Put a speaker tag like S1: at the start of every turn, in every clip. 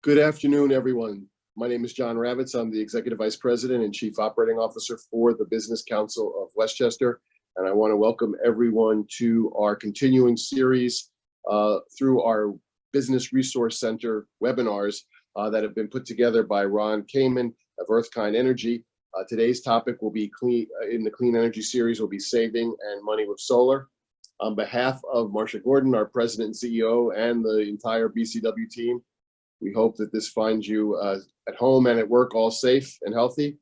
S1: Good afternoon, everyone. My name is John Ravitz. I'm the Executive Vice President and Chief Operating Officer for the Business Council of Westchester. And I want to welcome everyone to our continuing series through our Business Resource Center webinars that have been put together by Ron Kamen of Earthkind Energy. Today's topic will be in the Clean Energy series will be saving and money with solar. On behalf of Marsha Gordon, our President and CEO, and the entire BCW team, we hope that this finds you at home and at work all safe and healthy.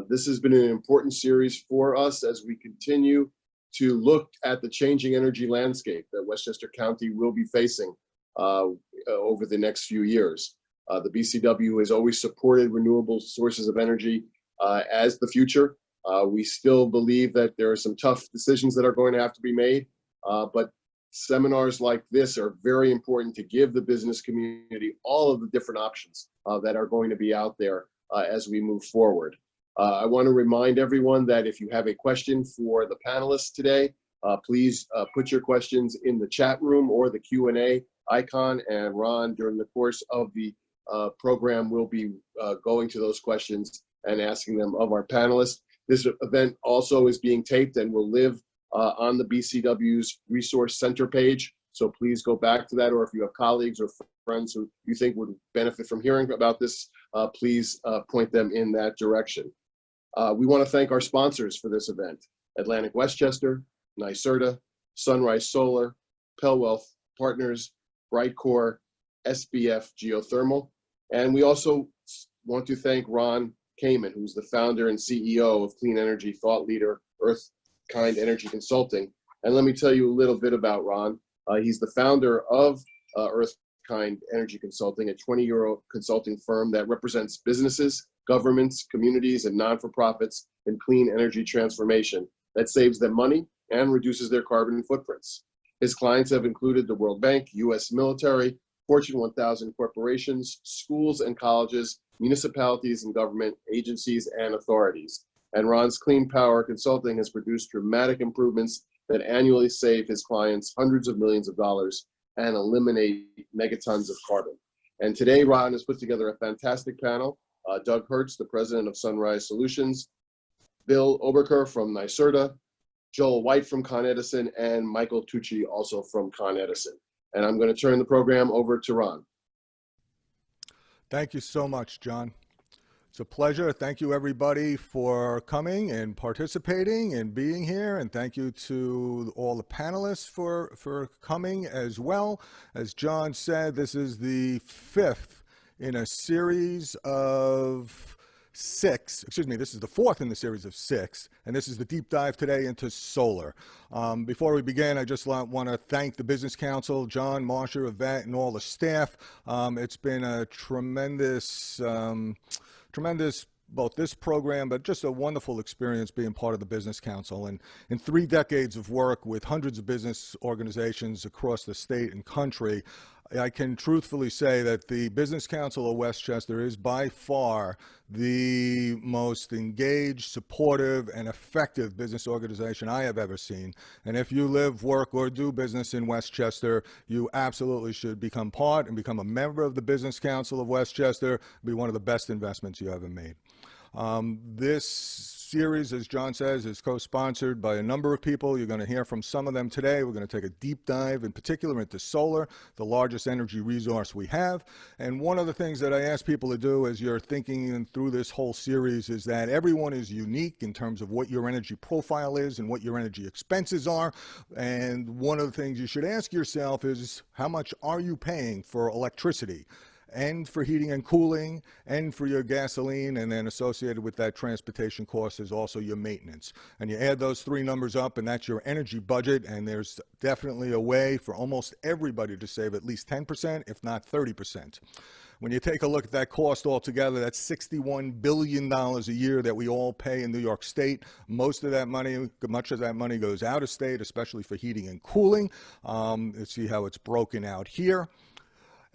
S1: This has been an important series for us as we continue to look at the changing energy landscape that Westchester County will be facing over the next few years. The BCW has always supported renewable sources of energy as the future. We still believe that there are some tough decisions that are going to have to be made, but seminars like this are very important to give the business community all of the different options that are going to be out there as we move forward. I want to remind everyone that if you have a question for the panelists today, please put your questions in the chat room or the Q&A icon, and Ron, during the course of the program, will be going to those questions and asking them of our panelists. This event also is being taped and will live on the BCW's Resource Center page. So please go back to that, or if you have colleagues or friends who you think would benefit from hearing about this, please point them in that direction. We want to thank our sponsors for this event: Atlantic Westchester, NYSERDA, Sunrise Solar, Pell Wealth Partners, Brightcore, SBF Geothermal. And we also want to thank Ron Kamen, who's the founder and CEO of clean energy thought leader Earthkind Energy Consulting. And let me tell you a little bit about Ron. He's the founder of Earthkind Energy Consulting, a 20-year consulting firm that represents businesses, governments, communities, and non-for-profits in clean energy transformation that saves them money and reduces their carbon footprints. His clients have included the World Bank, U.S. military, Fortune 1000 corporations, schools and colleges, municipalities and government agencies and authorities. And Ron's Clean Power Consulting has produced dramatic improvements that annually save his clients hundreds of millions of dollars and eliminate megatons of carbon. And today, Ron has put together a fantastic panel. Doug Hertz, the president of Sunrise Solutions, Bill Oberker from NYSERDA, Joel White from Con Edison, and Michael Tucci, also from Con Edison. And I'm going to turn the program over to Ron.
S2: Thank you so much, John. It's a pleasure. Thank you, everybody, for coming and participating and being here. And thank you to all the panelists for coming as well. As John said, this is the fifth in a series of six. Excuse me, this is the fourth in the series of six. And this is the deep dive today into solar. Before we begin, I just want to thank the Business Council, John, Marsha, Yvette, and all the staff. It's been a tremendous, both this program, but just a wonderful experience being part of the Business Council. And in 3 decades of work with hundreds of business organizations across the state and country, I can truthfully say that the Business Council of Westchester is by far the most engaged, supportive, and effective business organization I have ever seen. And if you live, work, or do business in Westchester, you absolutely should become part and become a member of the Business Council of Westchester. It'll be one of the best investments you ever made. This series, as John says, is co-sponsored by a number of people. You're going to hear from some of them today. We're going to take a deep dive, in particular, into solar, the largest energy resource we have. And one of the things that I ask people to do as you're thinking through this whole series is that everyone is unique in terms of what your energy profile is and what your energy expenses are. And one of the things you should ask yourself is, how much are you paying for electricity, and for heating and cooling, and for your gasoline, and then associated with that transportation cost is also your maintenance. And you add those 3 numbers up, and that's your energy budget, and there's definitely a way for almost everybody to save at least 10%, if not 30%. When you take a look at that cost altogether, that's $61 billion a year that we all pay in New York State. Most of that money, much of that money goes out of state, especially for heating and cooling. Let's see how it's broken out here.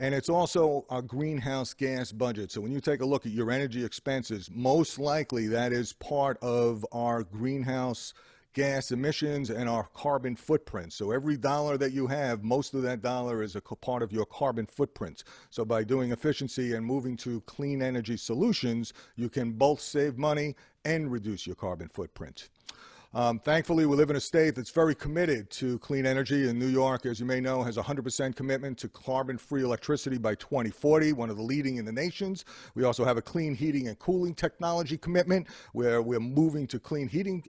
S2: And it's also our greenhouse gas budget. So when you take a look at your energy expenses, most likely that is part of our greenhouse gas emissions and our carbon footprint. So every dollar that you have, most of that dollar is a part of your carbon footprint. So by doing efficiency and moving to clean energy solutions, you can both save money and reduce your carbon footprint. Thankfully, we live in a state that's very committed to clean energy. In New York, as you may know, has a 100% commitment to carbon-free electricity by 2040, one of the leading in the nations. We also have a clean heating and cooling technology commitment where we're moving to clean heating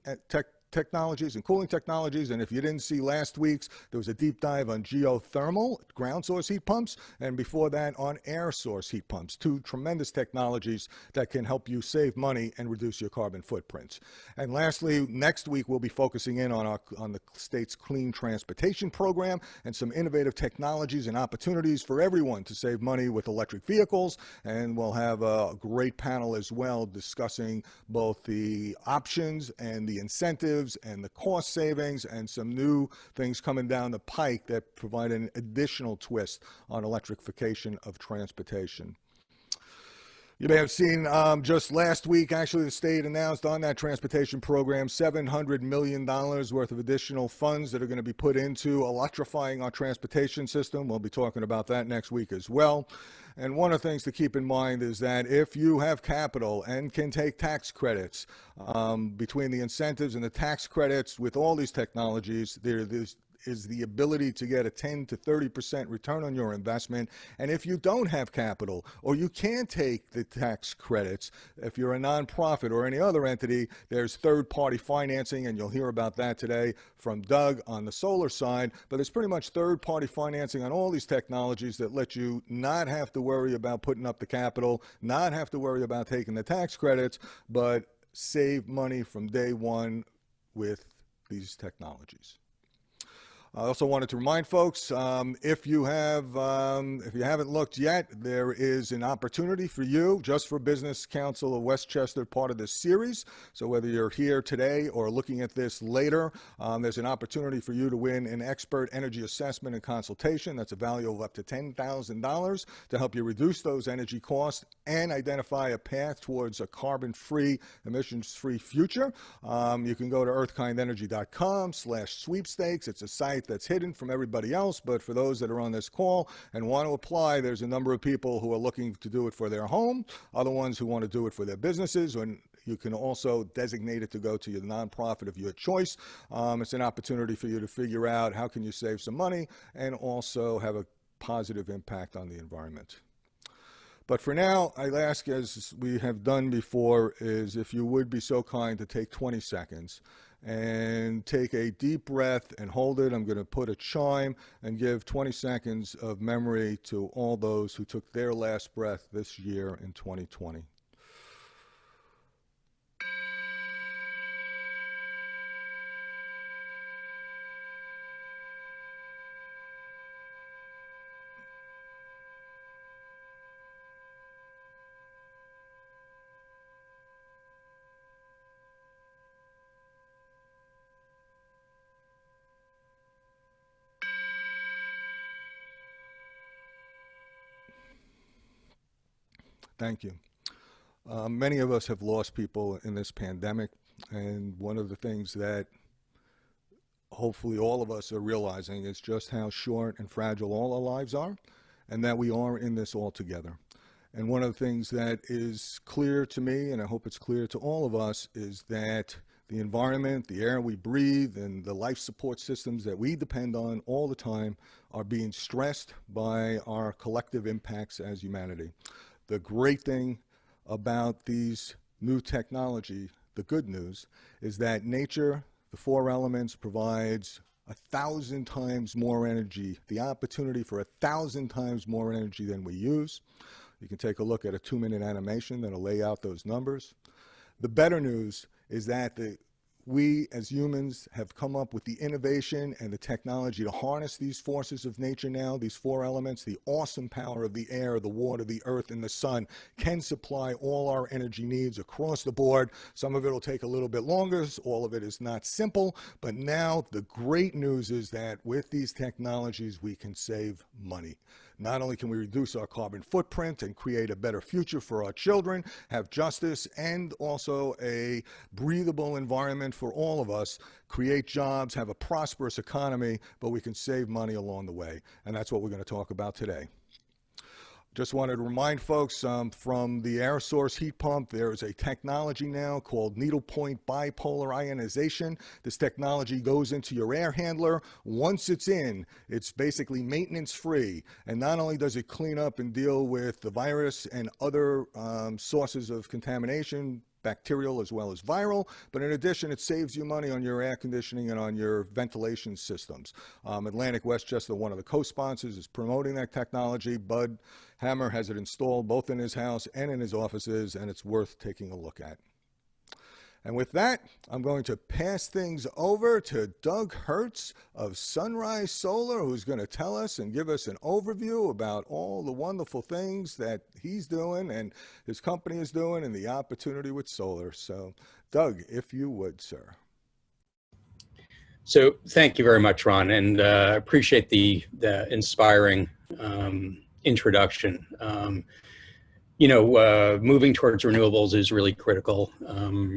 S2: technologies and cooling technologies. And if you didn't see last week's, there was a deep dive on geothermal ground source heat pumps, and before that on air source heat pumps, two tremendous technologies that can help you save money and reduce your carbon footprints. And lastly, next week we'll be focusing in on the state's clean transportation program and some innovative technologies and opportunities for everyone to save money with electric vehicles. And we'll have a great panel as well discussing both the options and the incentives and the cost savings and some new things coming down the pike that provide an additional twist on electrification of transportation. You may have seen just last week, actually, the state announced on that transportation program $700 million worth of additional funds that are going to be put into electrifying our transportation system. We'll be talking about that next week as well. And one of the things to keep in mind is that if you have capital and can take tax credits, between the incentives and the tax credits with all these technologies, there's the ability to get a 10 to 30% return on your investment. And if you don't have capital or you can't take the tax credits, if you're a nonprofit or any other entity, there's third-party financing, and you'll hear about that today from Doug on the solar side. But there's pretty much third-party financing on all these technologies that let you not have to worry about putting up the capital, not have to worry about taking the tax credits, but save money from day one with these technologies. I also wanted to remind folks, if you haven't looked yet, there is an opportunity for you, just for Business Council of Westchester, part of this series. So whether you're here today or looking at this later, there's an opportunity for you to win an expert energy assessment and consultation. That's a value of up to $10,000 to help you reduce those energy costs and identify a path towards a carbon-free, emissions-free future. You can go to earthkindenergy.com/sweepstakes. It's a site that's hidden from everybody else, but for those that are on this call and want to apply, there's a number of people who are looking to do it for their home, other ones who want to do it for their businesses, and you can also designate it to go to your nonprofit of your choice. It's an opportunity for you to figure out how can you save some money and also have a positive impact on the environment. But for now, I'd ask, as we have done before, is if you would be so kind to take 20 seconds and take a deep breath and hold it. I'm going to put a chime and give 20 seconds of memory to all those who took their last breath this year in 2020. Thank you. Many of us have lost people in this pandemic, and one of the things that hopefully all of us are realizing is just how short and fragile all our lives are, and that we are in this all together. And one of the things that is clear to me, and I hope it's clear to all of us, is that the environment, the air we breathe, and the life support systems that we depend on all the time are being stressed by our collective impacts as humanity. The great thing about these new technology, the good news, is that nature, the four elements, provides 1,000 times more energy, the opportunity for 1,000 times more energy than we use. You can take a look at a 2-minute animation that'll lay out those numbers. The better news is that we as humans have come up with the innovation and the technology to harness these forces of nature now, these four elements. The awesome power of the air, the water, the earth, and the sun can supply all our energy needs across the board. Some of it will take a little bit longer. All of it is not simple. But now the great news is that with these technologies, we can save money. not only can we reduce our carbon footprint and create a better future for our children, have justice, and also a breathable environment for all of us, create jobs, have a prosperous economy, but we can save money along the way. And that's what we're going to talk about today. Just wanted to remind folks, from the air source heat pump, there is a technology now called needlepoint bipolar ionization. This technology goes into your air handler. Once it's in, it's basically maintenance free. And not only does it clean up and deal with the virus and other sources of contamination, bacterial as well as viral, but in addition, it saves you money on your air conditioning and on your ventilation systems. Atlantic Westchester, one of the co-sponsors, is promoting that technology. Bud Hammer has it installed both in his house and in his offices, and it's worth taking a look at. And with that, I'm going to pass things over to Doug Hertz of Sunrise Solar, who's going to tell us and give us an overview about all the wonderful things that he's doing and his company is doing and the opportunity with solar. So, Doug, if you would, sir.
S3: So thank you very much, Ron, and appreciate the inspiring introduction. Moving towards renewables is really critical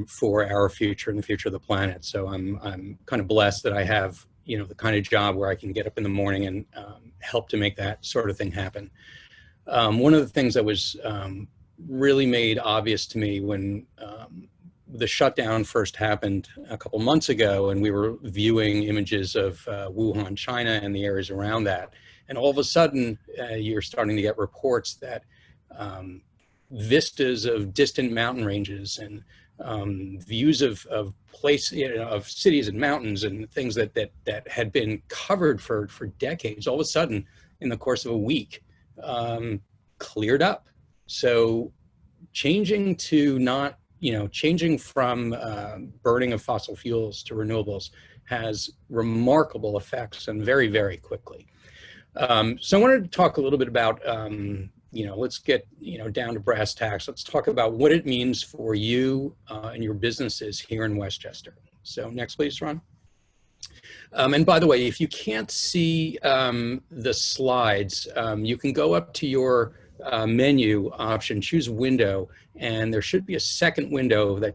S3: for our future and the future of the planet. So I'm kind of blessed that I have, the kind of job where I can get up in the morning and help to make that sort of thing happen. One of the things that was really made obvious to me when the shutdown first happened a couple months ago, and we were viewing images of Wuhan, China, and the areas around that. And all of a sudden, you're starting to get reports that vistas of distant mountain ranges and views of of cities and mountains and things that had been covered for decades, all of a sudden, in the course of a week, cleared up. So changing from burning of fossil fuels to renewables has remarkable effects, and very, very quickly. So I wanted to talk a little bit about, let's get, down to brass tacks. Let's talk about what it means for you and your businesses here in Westchester. So next, please, Ron. And by the way, if you can't see the slides, you can go up to your menu option, choose window, and there should be a second window that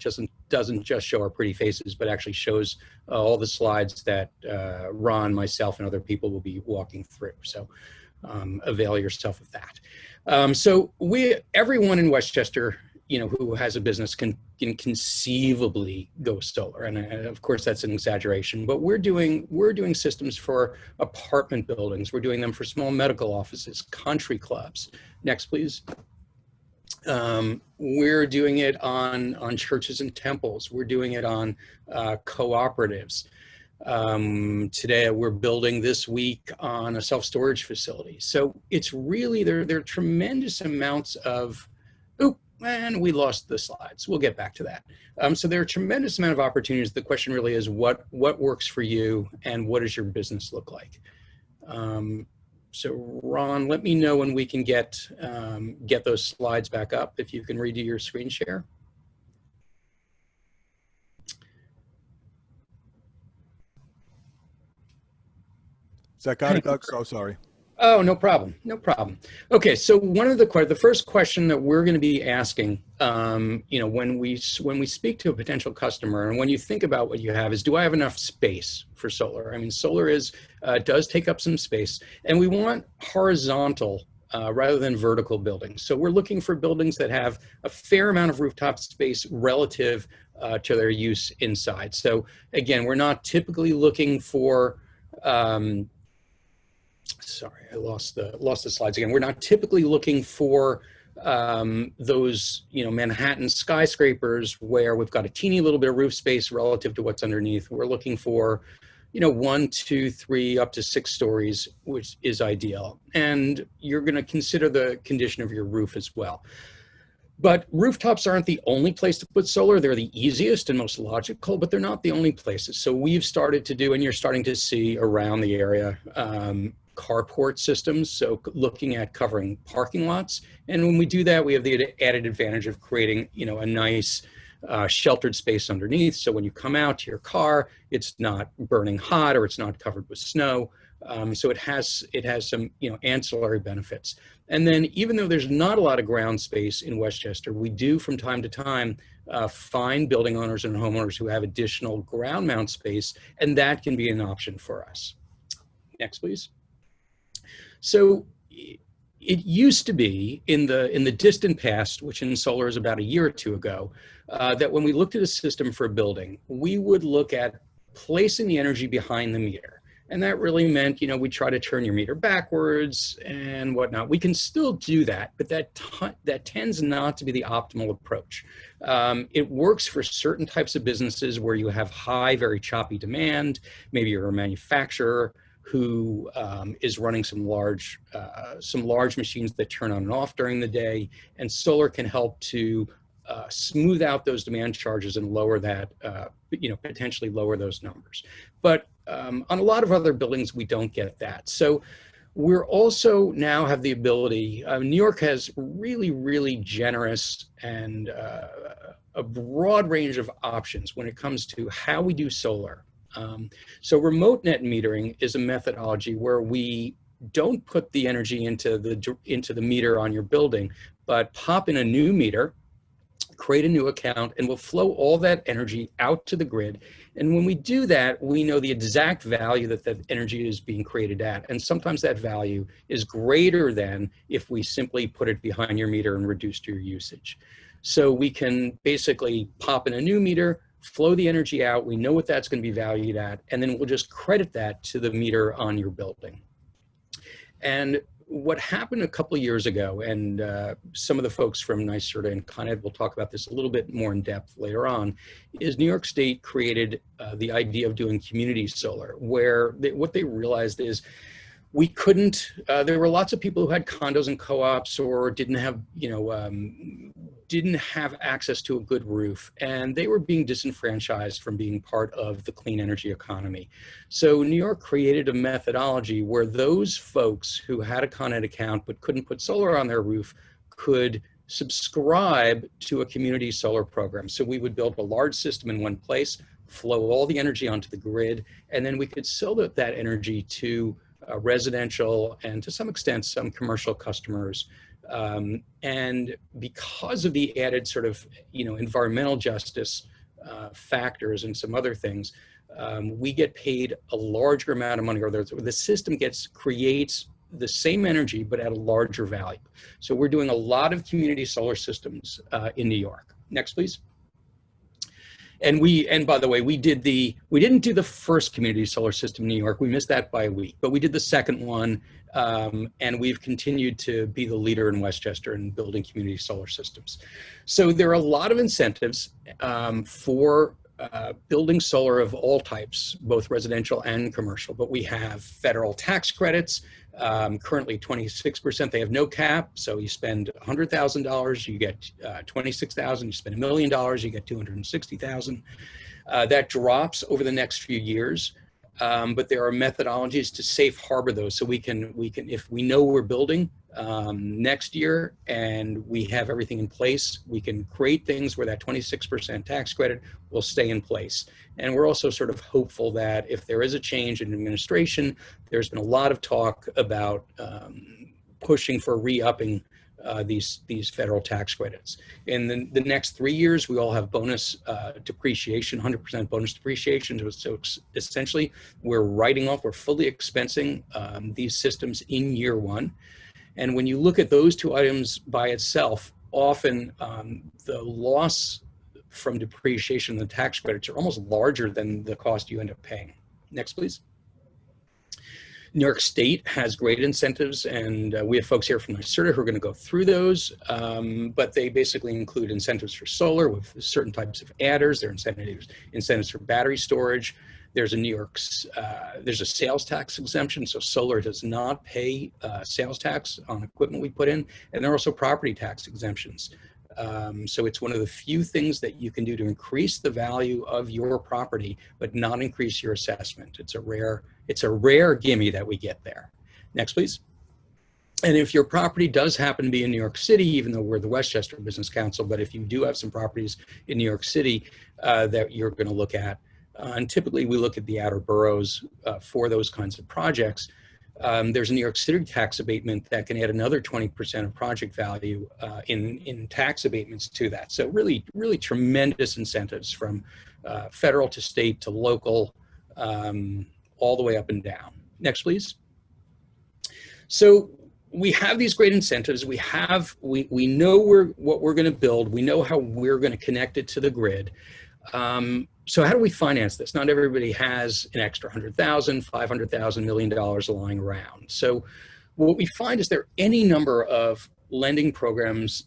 S3: doesn't just show our pretty faces, but actually shows all the slides that Ron, myself, and other people will be walking through. So avail yourself of that. So everyone in Westchester, who has a business can conceivably go solar, and of course that's an exaggeration. But we're doing systems for apartment buildings. We're doing them for small medical offices, country clubs. Next, please. We're doing it on churches and temples. We're doing it on cooperatives. Today we're building this week on a self-storage facility. So it's really, there are tremendous amounts of, and we lost the slides. We'll get back to that. So there are a tremendous amount of opportunities. The question really is what works for you and what does your business look like? So Ron, let me know when we can get those slides back up, if you can redo your screen share.
S2: Is that got it, Doug? So sorry.
S3: Oh, no problem. No problem. Okay, so the first question that we're going to be asking, when we speak to a potential customer, and when you think about what you have, is, do I have enough space for solar? I mean, solar does take up some space, and we want horizontal rather than vertical buildings. So we're looking for buildings that have a fair amount of rooftop space relative to their use inside. So again, we're not typically looking for sorry, I lost the slides again. We're not typically looking for those, Manhattan skyscrapers where we've got a teeny little bit of roof space relative to what's underneath. We're looking for, 1, 2, 3, up to 6 stories, which is ideal. And you're going to consider the condition of your roof as well. But rooftops aren't the only place to put solar. They're the easiest and most logical, but they're not the only places. So we've started to do, and you're starting to see around the area, carport systems. So looking at covering parking lots. And when we do that, we have the added advantage of creating, a nice sheltered space underneath. So when you come out to your car, it's not burning hot or it's not covered with snow. So it has some, ancillary benefits. And then even though there's not a lot of ground space in Westchester, we do from time to time find building owners and homeowners who have additional ground mount space, and that can be an option for us. Next, please. So it used to be in the distant past, which in solar is about a year or two ago, that when we looked at a system for a building, we would look at placing the energy behind the meter. And that really meant, we try to turn your meter backwards and whatnot. We can still do that, but that tends not to be the optimal approach. It works for certain types of businesses where you have high, very choppy demand. Maybe you're a manufacturer who is running some large machines that turn on and off during the day, and solar can help to smooth out those demand charges and lower that, potentially lower those numbers. But on a lot of other buildings, we don't get that. So we're also now have the ability, New York has really, really generous and a broad range of options when it comes to how we do solar. So remote net metering is a methodology where we don't put the energy into the meter on your building, but pop in a new meter, create a new account, and we'll flow all that energy out to the grid. And when we do that, we know the exact value that that energy is being created at. And sometimes that value is greater than if we simply put it behind your meter and reduced your usage. So we can basically pop in a new meter, flow the energy out, we know what that's going to be valued at, and then we'll just credit that to the meter on your building. And what happened a couple of years ago, and some of the folks from NYSERDA and Con Ed will talk about this a little bit more in depth later on, is New York State created the idea of doing community solar, where what they realized is we couldn't, there were lots of people who had condos and co-ops or didn't have, didn't have access to a good roof, and they were being disenfranchised from being part of the clean energy economy. So New York created a methodology where those folks who had a Con Ed account but couldn't put solar on their roof could subscribe to a community solar program. So we would build a large system in one place, flow all the energy onto the grid, and then we could sell that energy to residential and to some extent some commercial customers. And because of the added sort of, environmental justice factors and some other things, we get paid a larger amount of money, or the system creates the same energy, but at a larger value. So we're doing a lot of community solar systems in New York. Next, please. And by the way, we didn't do the first community solar system in New York. We missed that by a week, but we did the second one. And we've continued to be the leader in Westchester in building community solar systems. So there are a lot of incentives for building solar of all types, both residential and commercial, but we have federal tax credits, currently 26%, they have no cap. So you spend $100,000, you get $26,000, you spend $1 million, you get $260,000. That drops over the next few years. But there are methodologies to safe harbor those. So we can, if we know we're building next year and we have everything in place, we can create things where that 26% tax credit will stay in place. And we're also sort of hopeful that if there is a change in administration, there's been a lot of talk about pushing for re-upping these federal tax credits. In the next 3 years, we all have bonus depreciation, 100% bonus depreciation. So essentially, we're writing off, we're fully expensing these systems in year one. And when you look at those two items by itself, often the loss from depreciation and the tax credits are almost larger than the cost you end up paying. Next, please. New York State has great incentives, and we have folks here from NYSERDA who are going to go through those, but they basically include incentives for solar with certain types of adders. There are incentives for battery storage. There's there's a sales tax exemption, so solar does not pay sales tax on equipment we put in, and there are also property tax exemptions. So it's one of the few things that you can do to increase the value of your property, but not increase your assessment. It's a rare gimme that we get there. Next, please. And if your property does happen to be in New York City, even though we're the Westchester Business Council, but if you do have some properties in New York City that you're going to look at, And typically we look at the outer boroughs for those kinds of projects. There's a New York City tax abatement that can add another 20% of project value in tax abatements to that. So really, really tremendous incentives from federal to state to local, all the way up and down. Next, please. So we have these great incentives. We know what we're going to build. We know how we're going to connect it to the grid. So how do we finance this? Not everybody has an extra $100,000, $500,000, $1 million lying around. So what we find is there are any number of lending programs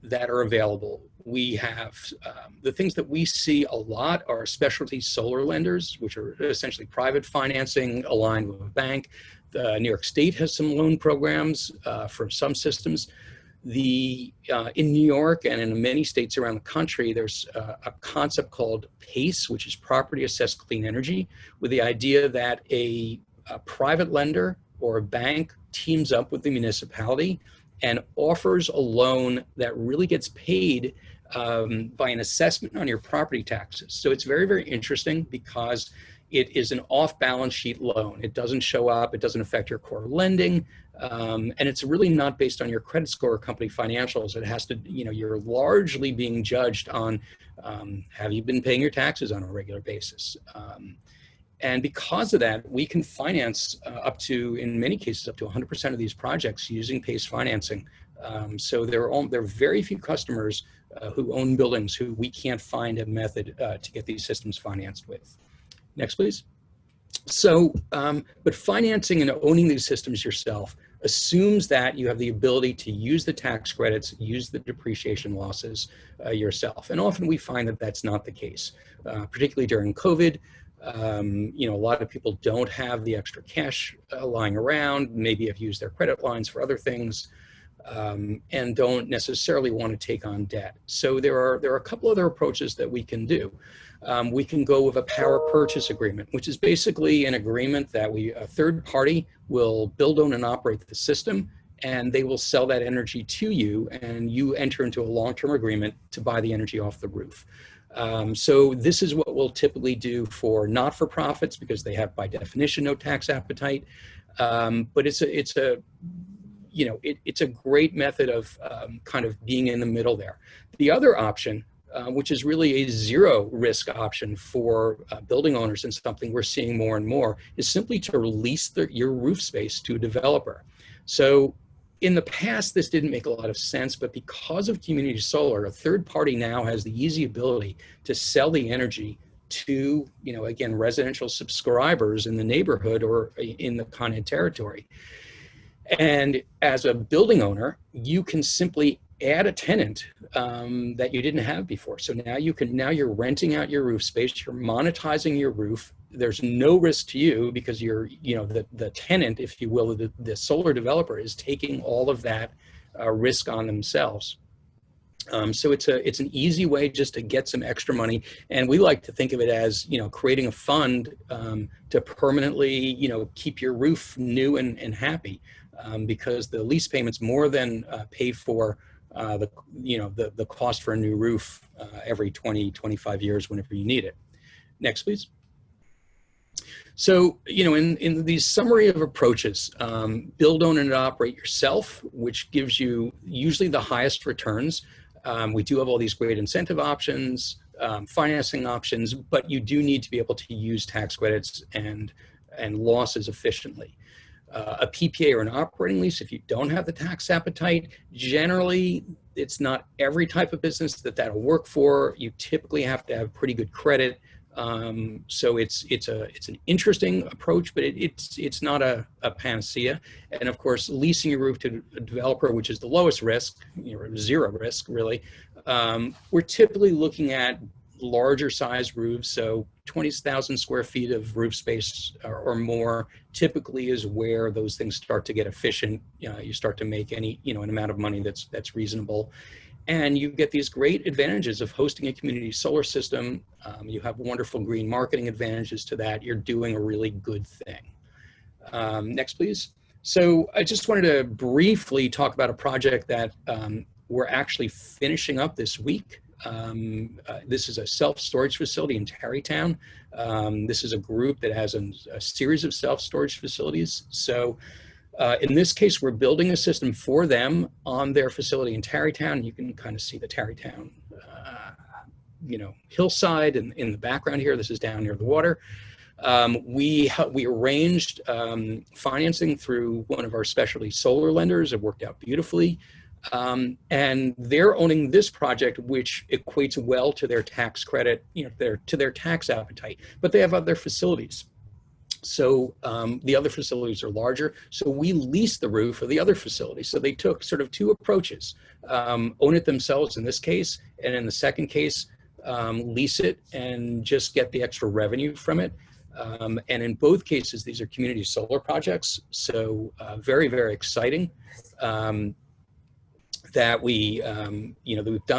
S3: that are available. We have the things that we see a lot are specialty solar lenders, which are essentially private financing aligned with a bank. New York State has some loan programs for some systems. In New York and in many states around the country, there's a concept called PACE, which is Property Assessed Clean Energy, with the idea that a private lender or a bank teams up with the municipality and offers a loan that really gets paid by an assessment on your property taxes. So it's very, very interesting because it is an off-balance sheet loan. It doesn't show up, it doesn't affect your core lending, and it's really not based on your credit score or company financials. It has to, you're largely being judged on, have you been paying your taxes on a regular basis? And because of that, we can finance in many cases, up to 100% of these projects using PACE financing. So there are very few customers who own buildings who we can't find a method to get these systems financed with. Next, please. So, but financing and owning these systems yourself assumes that you have the ability to use the tax credits, use the depreciation losses yourself. And often we find that that's not the case, particularly during COVID. A lot of people don't have the extra cash lying around, maybe have used their credit lines for other things, and don't necessarily want to take on debt. So there are a couple other approaches that we can do. We can go with a power purchase agreement, which is basically an agreement that a third party will build, own, and operate the system, and they will sell that energy to you, and you enter into a long-term agreement to buy the energy off the roof. So this is what we'll typically do for not-for-profits because they have, by definition, no tax appetite. But it's a great method of kind of being in the middle there. The other option, which is really a zero risk option for building owners, and something we're seeing more and more, is simply to release your roof space to a developer. So in the past, this didn't make a lot of sense, but because of community solar, a third party now has the easy ability to sell the energy to, again, residential subscribers in the neighborhood or in the Con Ed territory. And as a building owner, you can simply add a tenant that you didn't have before. So now you're renting out your roof space, you're monetizing your roof. There's no risk to you because the tenant, if you will, the solar developer is taking all of that risk on themselves. So it's an easy way just to get some extra money. And we like to think of it as, creating a fund to permanently, keep your roof new and happy, because the lease payments more than pay for the cost for a new roof every 20, 25 years whenever you need it. Next, please. So, in these summary of approaches, build, own, and operate yourself, which gives you usually the highest returns. We do have all these great incentive options, financing options, but you do need to be able to use tax credits and losses efficiently. A PPA or an operating lease, if you don't have the tax appetite, generally it's not every type of business that'll work for. You typically have to have pretty good credit. So it's an interesting approach, but it's not a panacea. And of course, leasing your roof to a developer, which is the lowest risk, zero risk really, we're typically looking at larger size roofs. So 20,000 square feet of roof space or more typically is where those things start to get efficient. You start to make an amount of money that's reasonable. And you get these great advantages of hosting a community solar system. You have wonderful green marketing advantages to that. You're doing a really good thing. Next, please. So I just wanted to briefly talk about a project that we're actually finishing up this week. This is a self-storage facility in Tarrytown. This is a group that has a series of self-storage facilities. So in this case, we're building a system for them on their facility in Tarrytown. You can kind of see the Tarrytown, hillside in the background here. This is down near the water. We arranged financing through one of our specialty solar lenders. It worked out beautifully. And they're owning this project, which equates well to their tax credit, to their tax appetite. But they have other facilities. So the other facilities are larger. So we lease the roof of the other facility. So they took sort of two approaches: own it themselves in this case, and in the second case, lease it and just get the extra revenue from it. And in both cases, these are community solar projects. So very, very exciting that we've done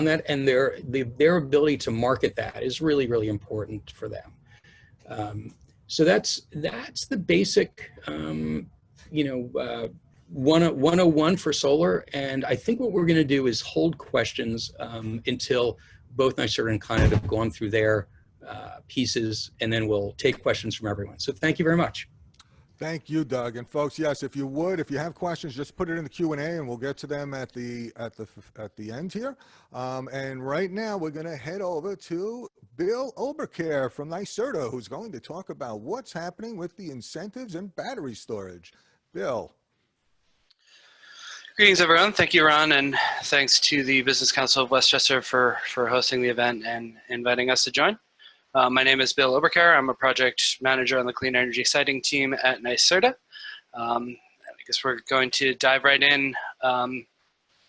S3: that, and their ability to market that is really, really important for them. So that's the basic, 101 for solar. And I think what we're going to do is hold questions until both NYSERDA and Con Ed have gone through their pieces, and then we'll take questions from everyone. So thank you very much.
S2: Thank you, Doug. And folks, yes, if you have questions, just put it in the Q&A and we'll get to them at the end here. And right now we're going to head over to Bill Oberkehr from NYSERDA, who's going to talk about what's happening with the incentives and battery storage. Bill.
S4: Greetings, everyone. Thank you, Ron, and thanks to the Business Council of Westchester for hosting the event and inviting us to join. My name is Bill Oberkehr. I'm a project manager on the Clean Energy Siting team at NYSERDA. I guess we're going to dive right in.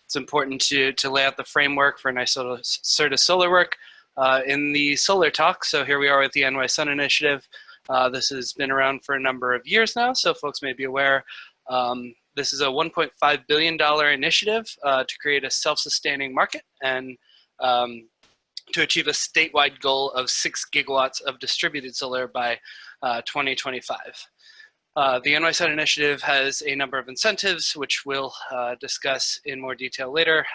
S4: It's important to lay out the framework for NYSERDA solar work in the solar talk. So here we are with the NY Sun Initiative. This has been around for a number of years now, so folks may be aware. This is a $1.5 billion initiative to create a self-sustaining market and to achieve a statewide goal of 6 gigawatts of distributed solar by 2025. The NY Sun Initiative has a number of incentives, which we'll discuss in more detail later.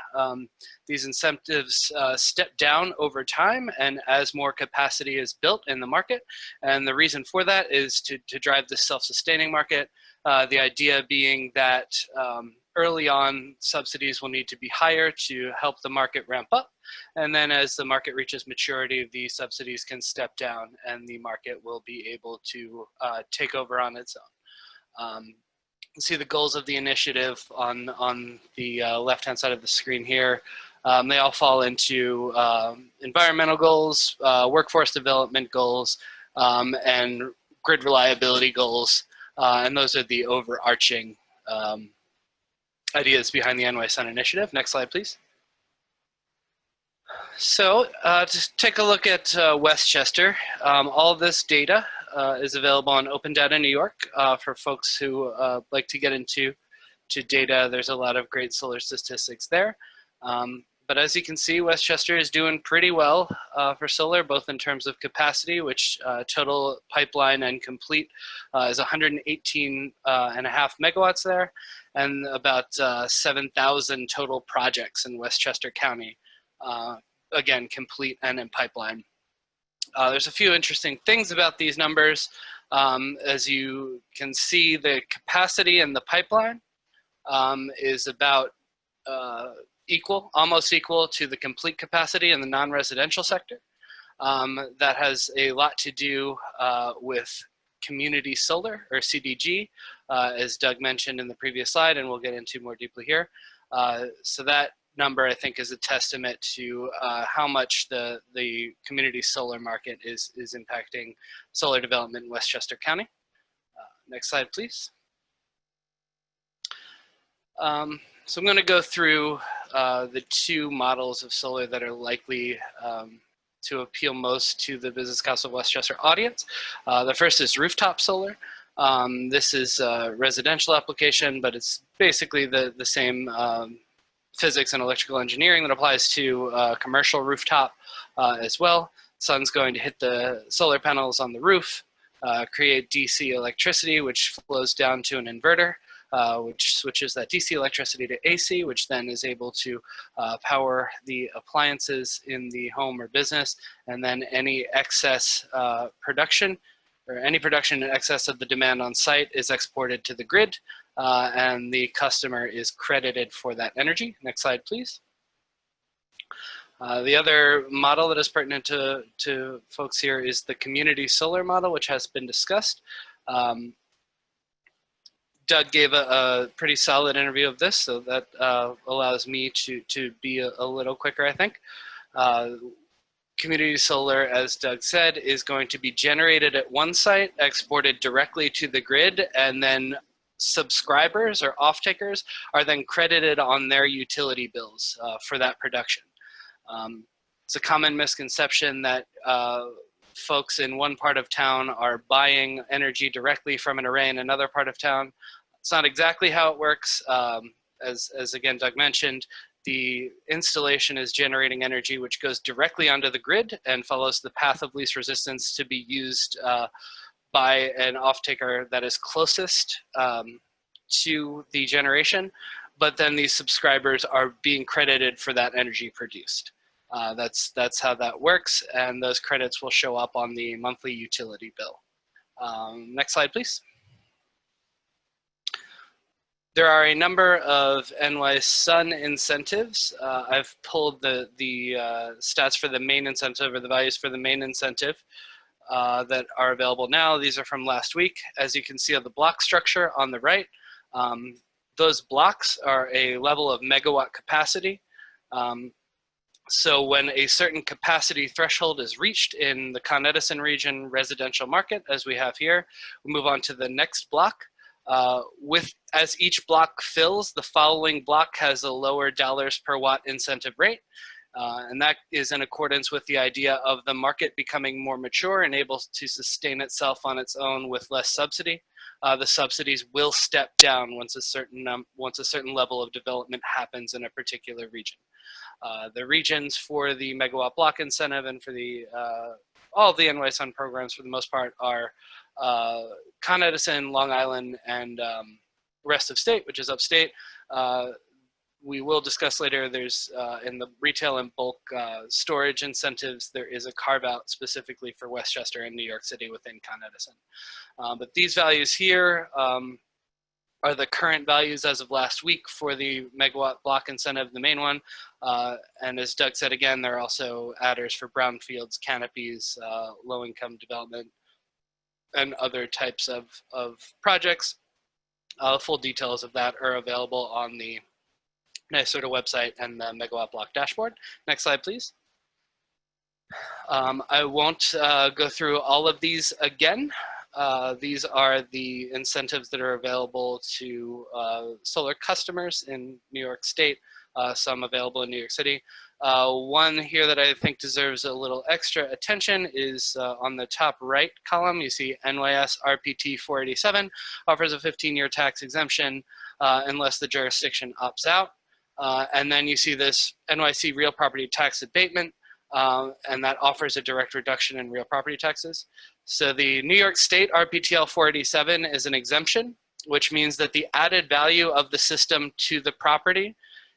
S4: These incentives step down over time and as more capacity is built in the market. And the reason for that is to drive this self-sustaining market. The idea being that early on, subsidies will need to be higher to help the market ramp up. And then as the market reaches maturity, the subsidies can step down and the market will be able to take over on its own. You see the goals of the initiative on the left-hand side of the screen here. They all fall into environmental goals, workforce development goals, and grid reliability goals. And those are the overarching ideas behind the NY Sun Initiative. Next slide, please. So to take a look at Westchester, all of this data is available on Open Data New York for folks who like to get into data. There's a lot of great solar statistics there. But as you can see, Westchester is doing pretty well for solar, both in terms of capacity, which total pipeline and complete is 118.5 megawatts there, and about 7,000 total projects in Westchester County. Again, complete and in pipeline. There's a few interesting things about these numbers. As you can see, the capacity in the pipeline is about almost equal to the complete capacity in the non-residential sector. That has a lot to do with community solar, or CDG, as Doug mentioned in the previous slide, and we'll get into more deeply here. So that number, I think, is a testament to how much the community solar market is impacting solar development in Westchester County. Next slide, please. So I'm going to go through the two models of solar that are likely to appeal most to the Business Council of Westchester audience. The first is rooftop solar. This is a residential application, but it's basically the same physics and electrical engineering that applies to commercial rooftop as well. Sun's going to hit the solar panels on the roof, create DC electricity, which flows down to an inverter, which switches that DC electricity to AC, which then is able to power the appliances in the home or business, and then any excess production or any production in excess of the demand on site is exported to the grid, and the customer is credited for that energy. Next slide, please. The other model that is pertinent to folks here is the community solar model, which has been discussed. Doug gave a pretty solid interview of this, so that allows me to be a little quicker, I think. Community solar, as Doug said, is going to be generated at one site, exported directly to the grid, and then subscribers or off-takers are then credited on their utility bills for that production. It's a common misconception that folks in one part of town are buying energy directly from an array in another part of town. It's not exactly how it works. As again, Doug mentioned, the installation is generating energy which goes directly onto the grid and follows the path of least resistance to be used by an off-taker that is closest to the generation, but then these subscribers are being credited for that energy produced. That's how that works, and those credits will show up on the monthly utility bill. Next slide, please. There are a number of NY Sun incentives. I've pulled the stats for the main incentive, or the values for the main incentive that are available now. These are from last week. As you can see on the block structure on the right, those blocks are a level of megawatt capacity. So when a certain capacity threshold is reached in the Con Edison region residential market, as we have here, we move on to the next block. As each block fills, the following block has a lower dollars per watt incentive rate. And that is in accordance with the idea of the market becoming more mature and able to sustain itself on its own with less subsidy. The subsidies will step down once a certain level of development happens in a particular region. The regions for the megawatt block incentive and for the all of the NY Sun programs for the most part are Con Edison, Long Island, and rest of state, which is upstate. We will discuss later, there's in the retail and bulk storage incentives, there is a carve out specifically for Westchester and New York City within Con Edison. But these values here are the current values as of last week for the megawatt block incentive, the main one. And as Doug said again, there are also adders for brownfields, canopies, low income development, and other types of projects. Full details of that are available on the NYSERDA website and the megawatt block dashboard. Next slide, please. I won't go through all of these again. These are the incentives that are available to solar customers in New York State, some available in New York City. One here that I think deserves a little extra attention is on the top right column. You see NYS RPT 487 offers a 15-year tax exemption unless the jurisdiction opts out. And then you see this NYC real property tax abatement, and that offers a direct reduction in real property taxes. So the New York State RPTL 487 is an exemption, which means that the added value of the system to the property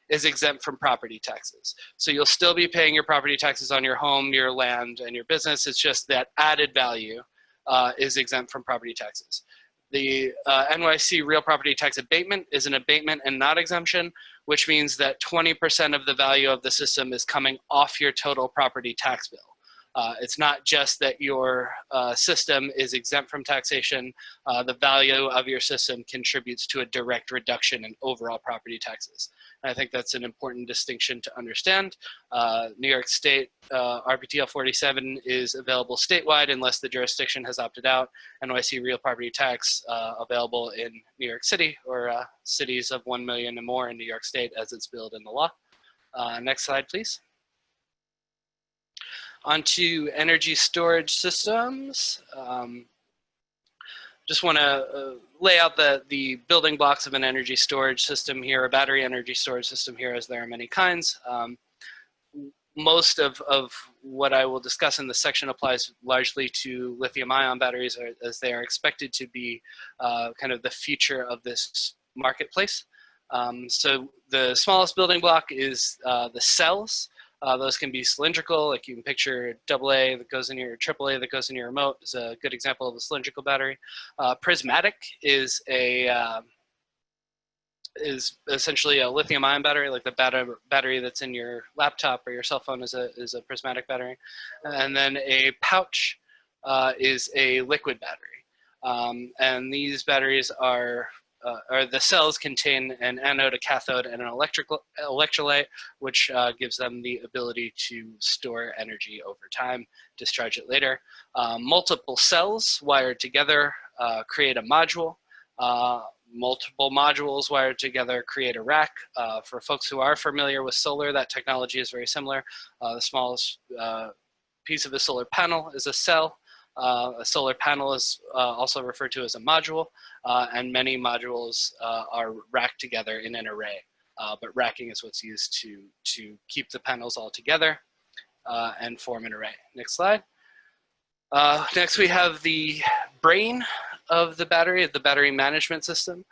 S4: is exempt from property taxes. So you'll still be paying your property taxes on your home, your land, and your business. It's just that added value is exempt from property taxes. The NYC real property tax abatement is an abatement and not exemption, which means that 20% of the value of the system is coming off your total property tax bill. It's not just that your system is exempt from taxation. The value of your system contributes to a direct reduction in overall property taxes. And I think that's an important distinction to understand. New York State RPTL 47 is available statewide unless the jurisdiction has opted out. NYC real property tax available in New York City or cities of 1 million and more in New York State as it's billed in the law. Next slide, please. Onto energy storage systems. Just want to lay out the building blocks of an energy storage system here, a battery energy storage system here, as there are many kinds. Most of what I will discuss in this section applies largely to lithium-ion batteries, as they are expected to be kind of the future of this marketplace. So the smallest building block is the cells. Those can be cylindrical, like you can picture AA that goes in your AAA that goes in your remote is a good example of a cylindrical battery. Prismatic is essentially a lithium-ion battery, like the battery that's in your laptop or your cell phone is a prismatic battery. And then a pouch is a liquid battery. And these batteries are the cells contain an anode, a cathode, and an electrolyte, which gives them the ability to store energy over time, discharge it later. Multiple cells wired together create a module. Multiple modules wired together create a rack. For folks who are familiar with solar, that technology is very similar. The smallest piece of a solar panel is a cell. A solar panel is also referred to as a module, and many modules are racked together in an array. But racking is what's used to keep the panels all together and form an array. Next slide. Next, we have the brain of the battery management system,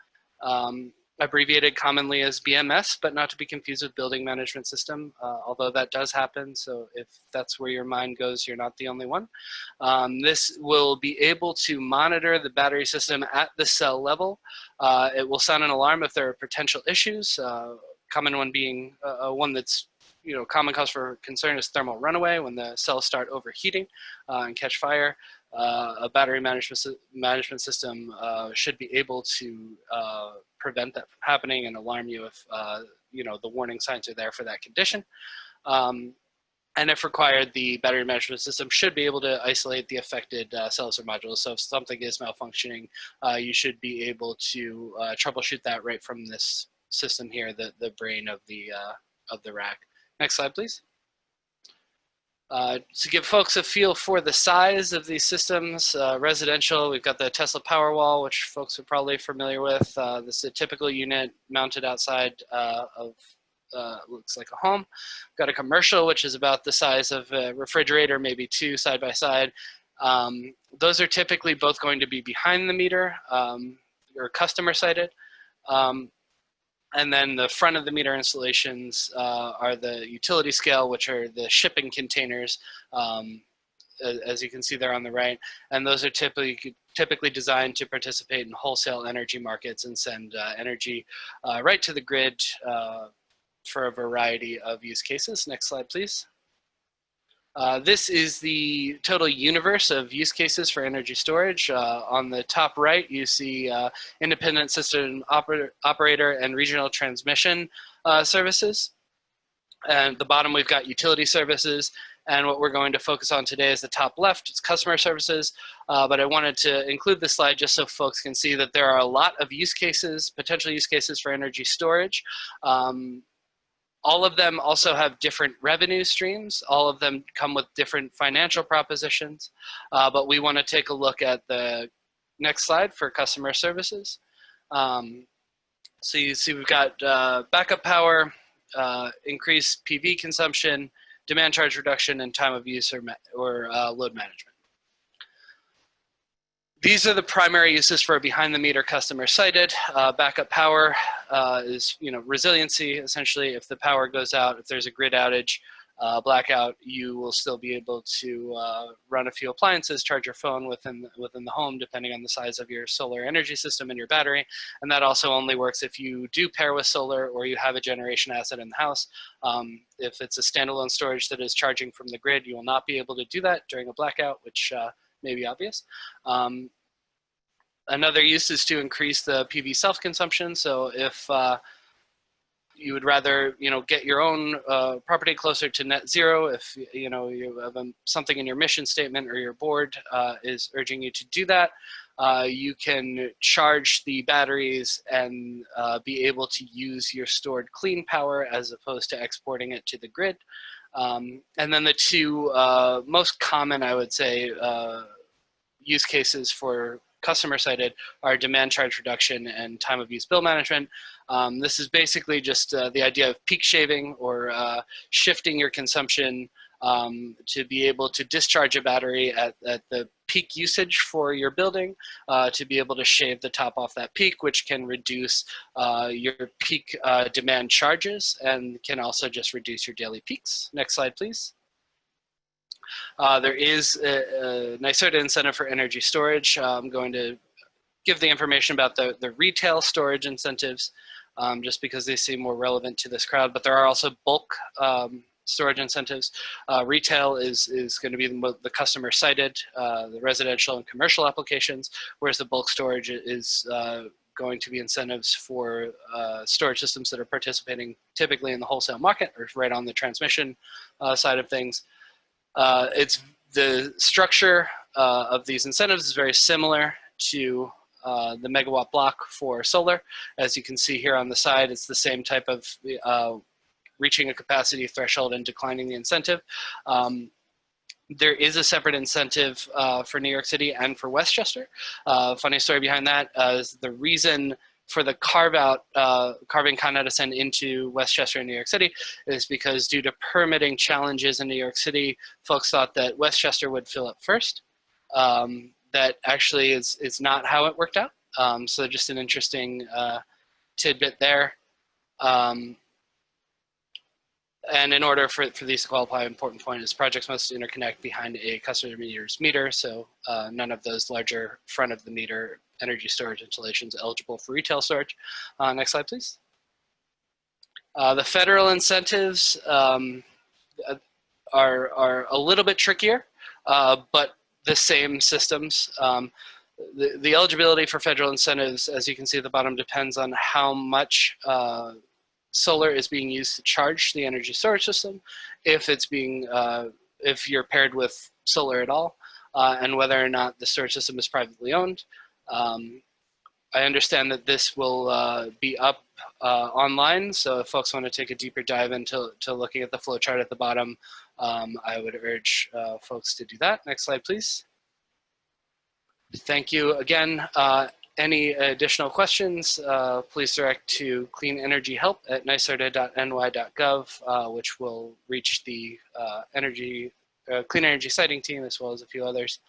S4: abbreviated commonly as BMS, but not to be confused with building management system, although that does happen. So if that's where your mind goes, you're not the only one. This will be able to monitor the battery system at the cell level. It will sound an alarm if there are potential issues. Common one being one that's common cause for concern is thermal runaway when the cells start overheating and catch fire. A battery management system should be able to prevent that from happening and alarm you if the warning signs are there for that condition. And if required, the battery management system should be able to isolate the affected cells or modules. So if something is malfunctioning, you should be able to troubleshoot that right from this system here, the brain of the rack. Next slide, please. To give folks a feel for the size of these systems, residential, we've got the Tesla Powerwall, which folks are probably familiar with. This is a typical unit mounted outside of looks like a home. We've got a commercial, which is about the size of a refrigerator, maybe two side by side. Those are typically both going to be behind the meter or customer sited. And then the front of the meter installations are the utility scale, which are the shipping containers, as you can see there on the right. And those are typically designed to participate in wholesale energy markets and send energy right to the grid for a variety of use cases. Next slide, please. This is the total universe of use cases for energy storage. On the top right, you see independent system operator and regional transmission services. And at the bottom, we've got utility services. And what we're going to focus on today is the top left, it's customer services. But I wanted to include this slide just so folks can see that there are a lot of use cases, potential use cases for energy storage. All of them also have different revenue streams. All of them come with different financial propositions. But we want to take a look at the next slide for customer services. So you see we've got backup power, increased PV consumption, demand charge reduction, and time of use or load management. These are the primary uses for behind the meter customer sited. Backup power is resiliency. Essentially, if the power goes out, if there's a grid outage, blackout, you will still be able to run a few appliances, charge your phone within the home, depending on the size of your solar energy system and your battery. And that also only works if you do pair with solar or you have a generation asset in the house. If it's a standalone storage that is charging from the grid, you will not be able to do that during a blackout, which may be obvious. Another use is to increase the PV self-consumption. So if you would rather get your own property closer to net zero, if you have something in your mission statement or your board is urging you to do that, you can charge the batteries and be able to use your stored clean power as opposed to exporting it to the grid. And then the two most common, I would say, use cases for customer cited are demand charge reduction and time of use bill management. This is basically just the idea of peak shaving, or shifting your consumption to be able to discharge a battery at the peak usage for your building, to be able to shave the top off that peak, which can reduce your peak demand charges and can also just reduce your daily peaks. Next slide, please. There is a NYSERDA incentive for energy storage. I'm going to give the information about the retail storage incentives, just because they seem more relevant to this crowd, but there are also bulk storage incentives. Retail is going to be the customer cited, the residential and commercial applications, whereas the bulk storage is going to be incentives for storage systems that are participating typically in the wholesale market or right on the transmission side of things. It's the structure of these incentives is very similar to the megawatt block for solar. As you can see here on the side, it's the same type of reaching a capacity threshold and declining the incentive. There is a separate incentive for New York City and for Westchester. Funny story behind that is the reason for the carving Con Edison into Westchester and New York City is because due to permitting challenges in New York City, folks thought that Westchester would fill up first. That actually is not how it worked out. So just an interesting tidbit there. And in order for these to qualify, an important point is projects must interconnect behind a customer meter's meter. So none of those larger front of the meter energy storage installations eligible for retail storage. Next slide, please. The federal incentives are a little bit trickier, but the same systems. The eligibility for federal incentives, as you can see at the bottom, depends on how much solar is being used to charge the energy storage system, if it's being, if you're paired with solar at all, and whether or not the storage system is privately owned. I understand that this will be up online, so if folks want to take a deeper dive into looking at the flow chart at the bottom, I would urge folks to do that. Next slide, please. Thank you again. Any additional questions, please direct to cleanenergyhelp@nyserda.ny.gov, which will reach the clean energy siting team as well as a few others.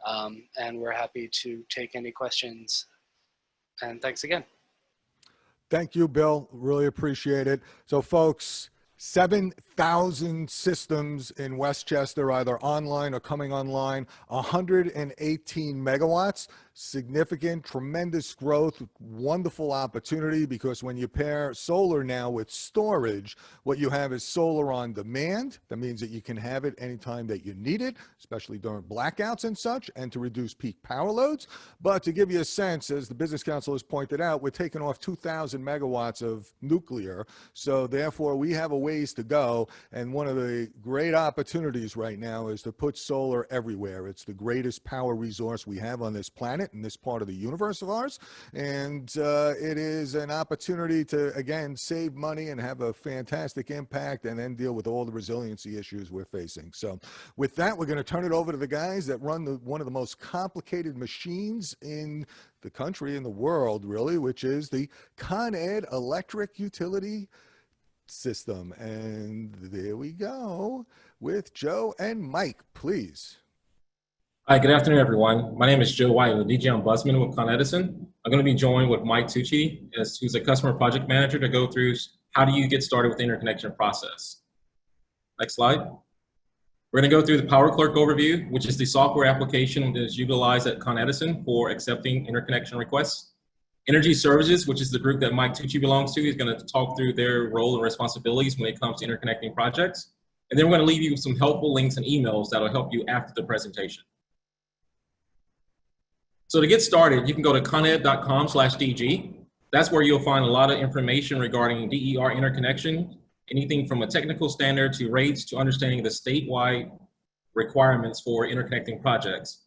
S4: And we're happy to take any questions. And thanks again.
S2: Thank you, Bill. Really appreciate it. So folks, 7,000 systems in Westchester, either online or coming online, 118 megawatts, significant, tremendous growth, wonderful opportunity, because when you pair solar now with storage, what you have is solar on demand. That means that you can have it anytime that you need it, especially during blackouts and such, and to reduce peak power loads. But to give you a sense, as the Business Council has pointed out, we're taking off 2,000 megawatts of nuclear. So therefore, we have a ways to go. And one of the great opportunities right now is to put solar everywhere. It's the greatest power resource we have on this planet, in this part of the universe of ours, and it is an opportunity to, again, save money and have a fantastic impact, and then deal with all the resiliency issues we're facing. So with that, we're going to turn it over to the guys that run one of the most complicated machines in the country, in the world, really, which is the Con Ed electric utility system. And there we go with Joe and Mike, please.
S5: Hi, good afternoon, everyone. My name is Joe White, the DJ Ombudsman with Con Edison. I'm going to be joined with Mike Tucci, who's a customer project manager, to go through how do you get started with the interconnection process. Next slide. We're going to go through the Power Clerk overview, which is the software application that is utilized at Con Edison for accepting interconnection requests. Energy Services, which is the group that Mike Tucci belongs to, is going to talk through their role and responsibilities when it comes to interconnecting projects. And then we're going to leave you with some helpful links and emails that will help you after the presentation. So to get started, you can go to coned.com/DG. That's where you'll find a lot of information regarding DER interconnection, anything from a technical standard to rates to understanding the statewide requirements for interconnecting projects.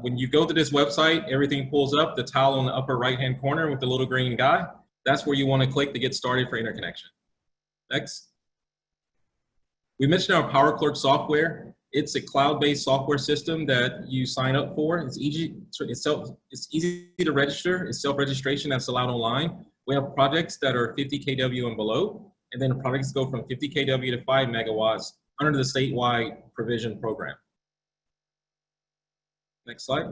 S5: When you go to this website, everything pulls up, the tile on the upper right-hand corner with the little green guy. That's where you want to click to get started for interconnection. Next. We mentioned our Power Clerk software. It's a cloud-based software system that you sign up for. It's easy to register. It's self-registration that's allowed online. We have projects that are 50 kW and below, and then projects go from 50 kW to 5 megawatts under the statewide provision program. Next slide.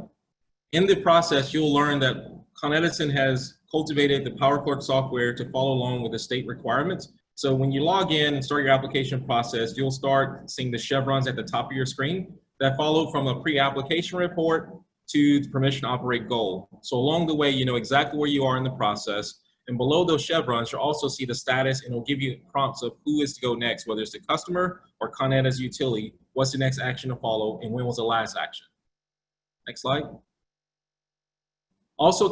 S5: In the process, you'll learn that Con Edison has cultivated the PowerClerk software to follow along with the state requirements. So when you log in and start your application process, you'll start seeing the chevrons at the top of your screen that follow from a pre-application report to the permission to operate goal. So along the way, you know exactly where you are in the process. And below those chevrons, you'll also see the status, and it'll give you prompts of who is to go next, whether it's the customer or Con Ed as utility, what's the next action to follow, and when was the last action. Next slide. Also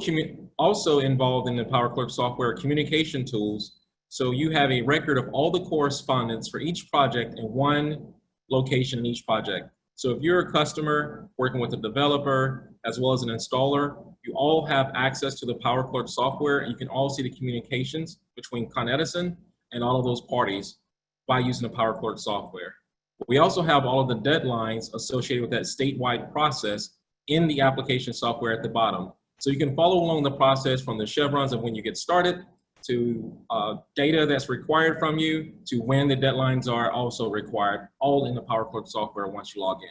S5: involved in the PowerClerk software are communication tools. So you have a record of all the correspondence for each project in one location in each project. So if you're a customer working with a developer as well as an installer, you all have access to the PowerClerk software, and you can all see the communications between Con Edison and all of those parties by using the PowerClerk software. We also have all of the deadlines associated with that statewide process in the application software at the bottom. So you can follow along the process from the chevrons of when you get started to data that's required from you to when the deadlines are also required, all in the PowerClerk software once you log in.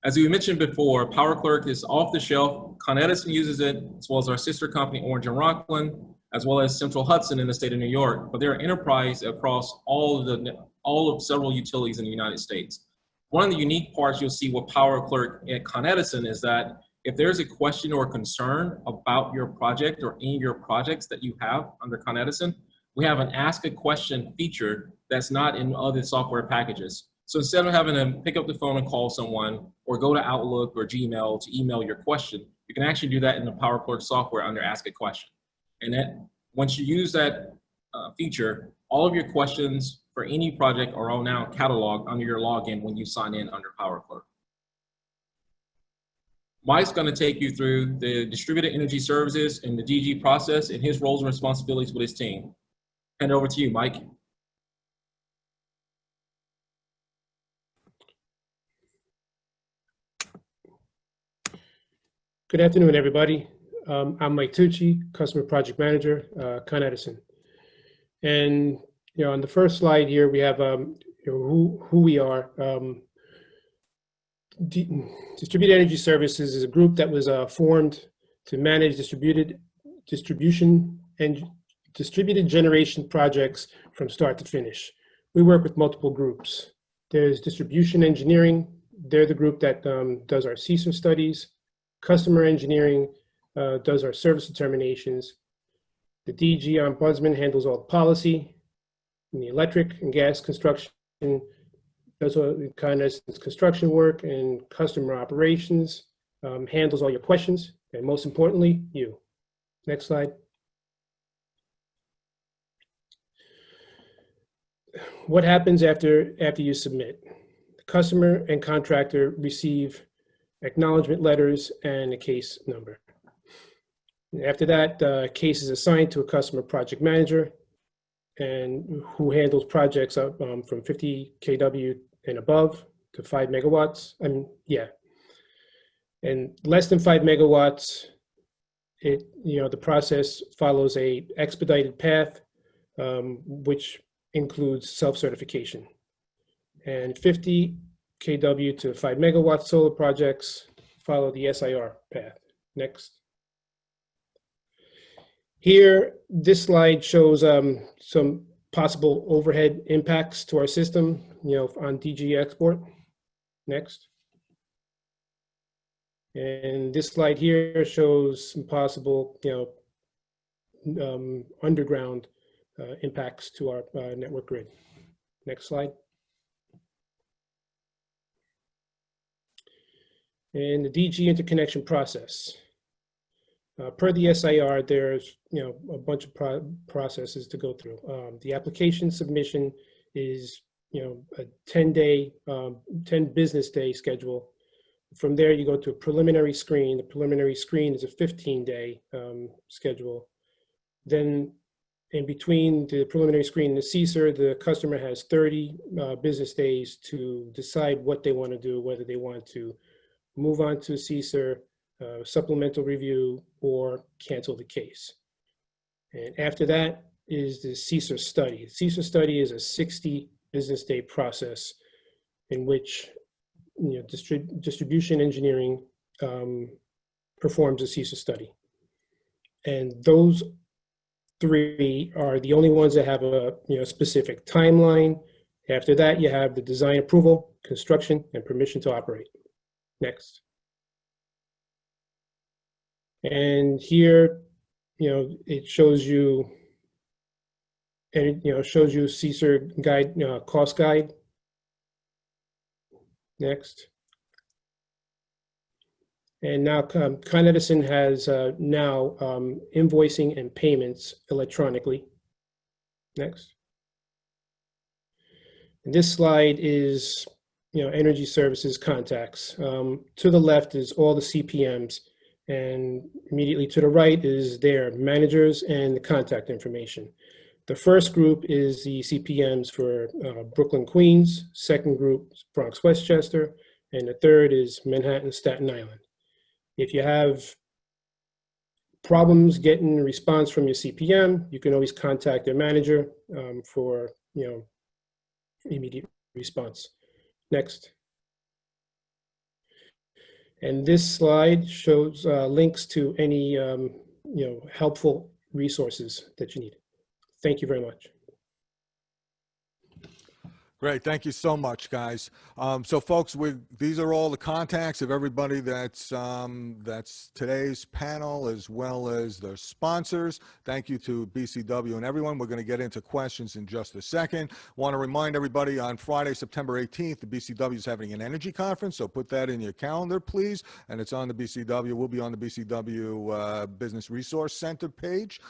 S5: As we mentioned before, PowerClerk is off the shelf. Con Edison uses it, as well as our sister company, Orange and Rockland, as well as Central Hudson in the state of New York, but they're enterprise across all of several utilities in the United States. One of the unique parts you'll see with PowerClerk at Con Edison is that if there's a question or concern about your project or any of your projects that you have under Con Edison, we have an Ask a Question feature that's not in other software packages. So instead of having to pick up the phone and call someone or go to Outlook or Gmail to email your question, you can actually do that in the PowerClerk software under Ask a Question. And that once you use that feature, all of your questions for any project are all now cataloged under your login when you sign in under PowerClerk. Mike's going to take you through the distributed energy services and the DG process and his roles and responsibilities with his team. Hand it over to you, Mike.
S6: Good afternoon, everybody. I'm Mike Tucci, Customer Project Manager, Con Edison. And on the first slide here, we have who we are. Distributed Energy Services is a group that was formed to manage distributed generation projects from start to finish. We work with multiple groups. There's Distribution Engineering. They're the group that does our CESA studies. Customer Engineering does our service determinations. The DG Ombudsman handles all the policy. And the electric and gas construction does all kind of construction work, and customer operations handles all your questions, and most importantly, you. Next slide. What happens after you submit? The customer and contractor receive acknowledgement letters and a case number. After that, the case is assigned to a customer project manager, and who handles projects up from 50 kW and above to 5 megawatts. And less than 5 megawatts, the process follows a expedited path, which includes self-certification. And 50 kW to 5 megawatt solar projects follow the SIR path. Next. Here, this slide shows some possible overhead impacts to our system, on DG export. Next. And this slide here shows some possible, underground impacts to our network grid. Next slide. And the DG interconnection process. Per the SIR, there's a bunch of processes to go through. The application submission is a 10 business day schedule. From there, you go to a preliminary screen. The preliminary screen is a 15-day schedule. Then in between the preliminary screen and the CSER, the customer has 30 business days to decide what they want to do, whether they want to move on to CSER, supplemental review, or cancel the case. And after that is the CSER study. The CSER study is a 60 business day process in which distribution engineering performs a CSER study. And those three are the only ones that have a specific timeline. After that, you have the design approval, construction, and permission to operate. Next. And here, it shows you, and it shows you CSER guide, cost guide. Next. And now Con Edison has now invoicing and payments electronically. Next. And this slide is energy services contacts. To the left is all the CPMs, and immediately to the right is their managers and the contact information. The first group is the CPMs for Brooklyn, Queens. Second group is Bronx, Westchester. And the third is Manhattan, Staten Island. If you have problems getting a response from your CPM, you can always contact their manager for immediate response. Next. And this slide shows links to any helpful resources that you need. Thank you very much.
S2: Great, thank you so much, guys. So, folks, these are all the contacts of everybody that's today's panel, as well as the sponsors. Thank you to BCW and everyone. We're going to get into questions in just a second. Want to remind everybody, on Friday, September 18th, the BCW is having an energy conference, so put that in your calendar, please. And it's on the BCW. We'll be on the BCW Business Resource Center page.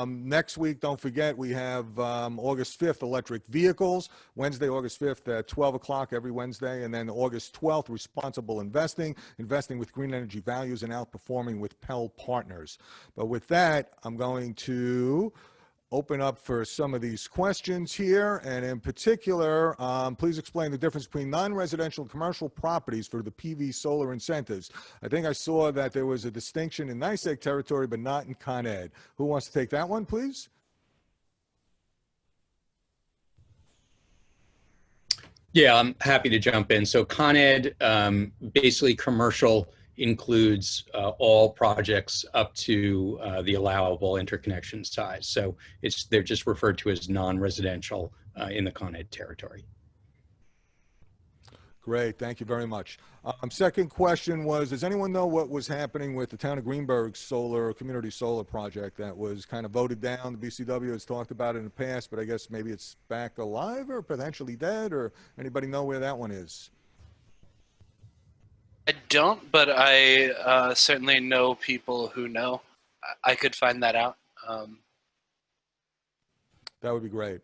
S2: Next week, don't forget, we have August 5th, electric vehicles. Wednesday, August 5th at 12 o'clock every Wednesday, and then August 12th, responsible investing, investing with green energy values and outperforming with Pell Partners. But with that, I'm going to open up for some of these questions here, and in particular, please explain the difference between non-residential and commercial properties for the PV solar incentives. I think I saw that there was a distinction in NYSEG territory, but not in Con Ed. Who wants to take that one, please?
S3: Yeah, I'm happy to jump in. So Con Ed, basically commercial includes all projects up to the allowable interconnection size. So they're just referred to as non-residential in the Con Ed territory.
S2: Great, thank you very much. Second question was, does anyone know what was happening with the town of Greenberg's community solar project that was kind of voted down? The BCW has talked about it in the past, but I guess maybe it's back alive or potentially dead, or anybody know where that one is?
S4: I don't, but I certainly know people who know. I could find that out.
S2: That would be great.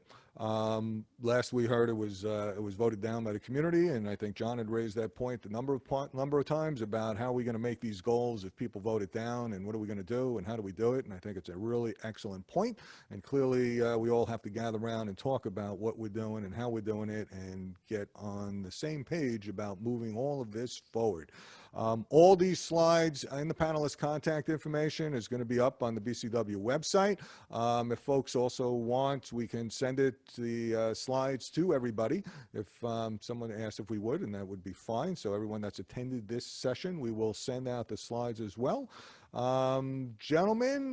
S2: Last we heard, it was voted down by the community, and I think John had raised that point a number of times about how are we going to make these goals if people vote it down, and what are we going to do, and how do we do it? And I think it's a really excellent point. And clearly, we all have to gather around and talk about what we're doing and how we're doing it, and get on the same page about moving all of this forward. All these slides and the panelists' contact information is going to be up on the BCW website. If folks also want, we can send the slides to everybody if someone asked if we would, and that would be fine. So everyone that's attended this session, we will send out the slides as well. Gentlemen,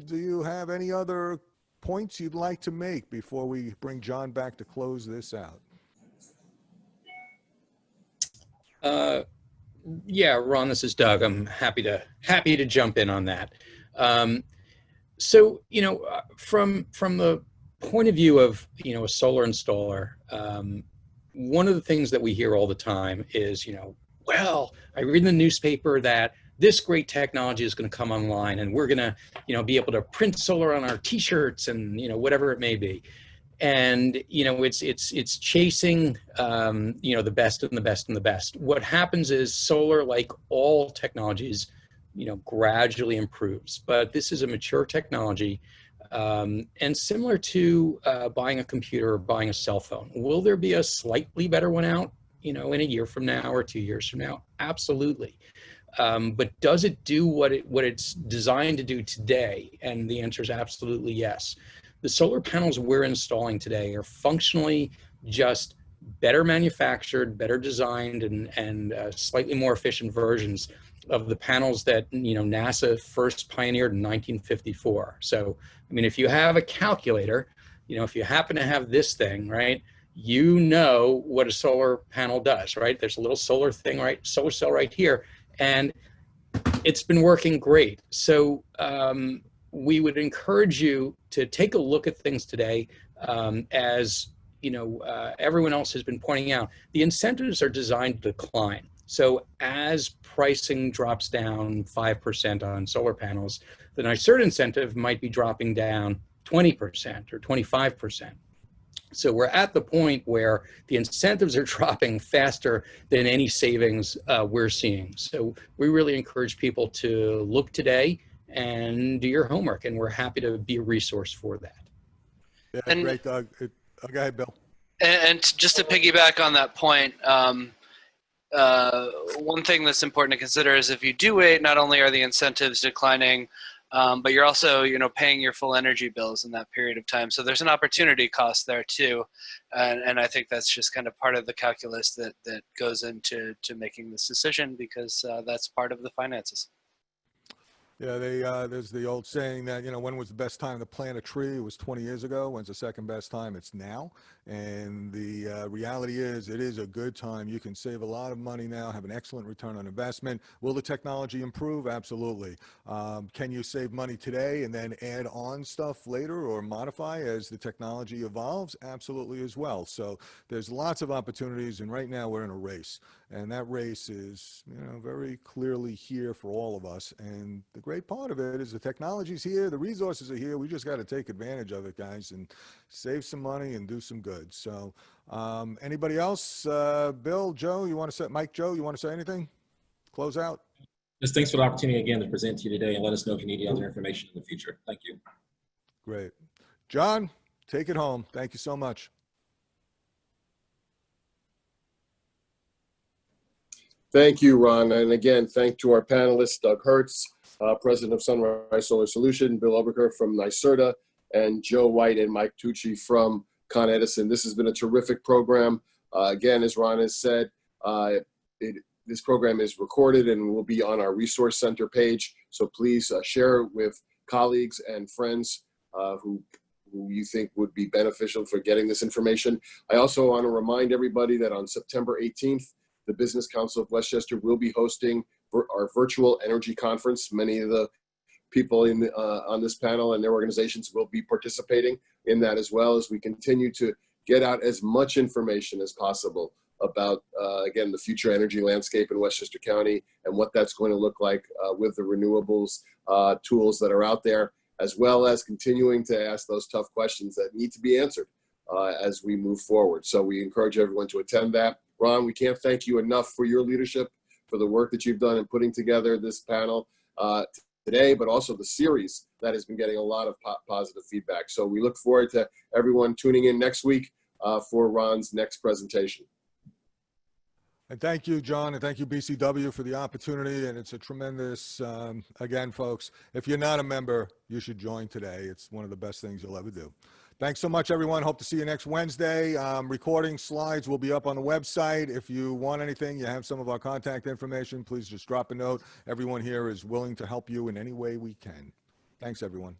S2: do you have any other points you'd like to make before we bring John back to close this out?
S3: Yeah, Ron, this is Doug. I'm happy to jump in on that. So, from the point of view of, a solar installer, one of the things that we hear all the time is, well, I read in the newspaper that this great technology is going to come online, and we're going to, be able to print solar on our T-shirts and, whatever it may be. And, it's chasing, the best and the best and the best. What happens is solar, like all technologies, gradually improves. But this is a mature technology. And similar to buying a computer or buying a cell phone, will there be a slightly better one out, in a year from now or 2 years from now? Absolutely. But does it do what it's designed to do today? And the answer is absolutely yes. The solar panels we're installing today are functionally just better manufactured, better designed, and slightly more efficient versions of the panels that NASA first pioneered in 1954. So, I mean, if you have a calculator, if you happen to have this thing, right, what a solar panel does, right? There's a little solar thing, right, solar cell right here, and it's been working great. So we would encourage you to take a look at things today. As everyone else has been pointing out, the incentives are designed to decline. So as pricing drops down 5% on solar panels, the NYSERDA incentive might be dropping down 20% or 25%. So we're at the point where the incentives are dropping faster than any savings we're seeing. So we really encourage people to look today and do your homework, and we're happy to be a resource for that.
S2: Yeah, great, Doug. Go ahead, Bill.
S4: And just to piggyback on that point, one thing that's important to consider is if you do wait, not only are the incentives declining, but you're also, paying your full energy bills in that period of time. So there's an opportunity cost there too, and I think that's just kind of part of the calculus that goes into making this decision, because that's part of the finances.
S2: Yeah, there's the old saying that, when was the best time to plant a tree? It was 20 years ago. When's the second best time? It's now. And the reality is, it is a good time. You can save a lot of money now, have an excellent return on investment. Will the technology improve? Absolutely. Can you save money today and then add on stuff later or modify as the technology evolves? Absolutely as well. So there's lots of opportunities, and right now we're in a race. And that race is, very clearly here for all of us. And the great part of it is the technology's here, the resources are here. We just got to take advantage of it, guys, and save some money and do some good. So anybody else? Bill, Joe, Mike, Joe, you want to say anything? Close out?
S5: Just thanks for the opportunity again to present to you today, and let us know if you need any other information in the future. Thank you.
S2: Great. John, take it home. Thank you so much.
S1: Thank you, Ron. And again, thank to our panelists, Doug Hertz, President of Sunrise Solar Solution, Bill Oberker from NYSERDA, and Joe White and Mike Tucci from Con Edison. This has been a terrific program. Again, as Ron has said, this program is recorded and will be on our resource center page. So please share it with colleagues and friends who you think would be beneficial for getting this information. I also want to remind everybody that on September 18th, the Business Council of Westchester will be hosting our virtual energy conference. Many of the people on this panel and their organizations will be participating in that, as well as we continue to get out as much information as possible about, again, the future energy landscape in Westchester County and what that's going to look like with the renewables tools that are out there, as well as continuing to ask those tough questions that need to be answered as we move forward. So we encourage everyone to attend that. Ron, we can't thank you enough for your leadership, for the work that you've done in putting together this panel today, but also the series that has been getting a lot of positive feedback. So we look forward to everyone tuning in next week for Ron's next presentation.
S2: And thank you, John, and thank you, BCW, for the opportunity. And it's a tremendous, again, folks, if you're not a member, you should join today. It's one of the best things you'll ever do. Thanks so much, everyone. Hope to see you next Wednesday. Recording slides will be up on the website. If you want anything, you have some of our contact information, please just drop a note. Everyone here is willing to help you in any way we can. Thanks, everyone.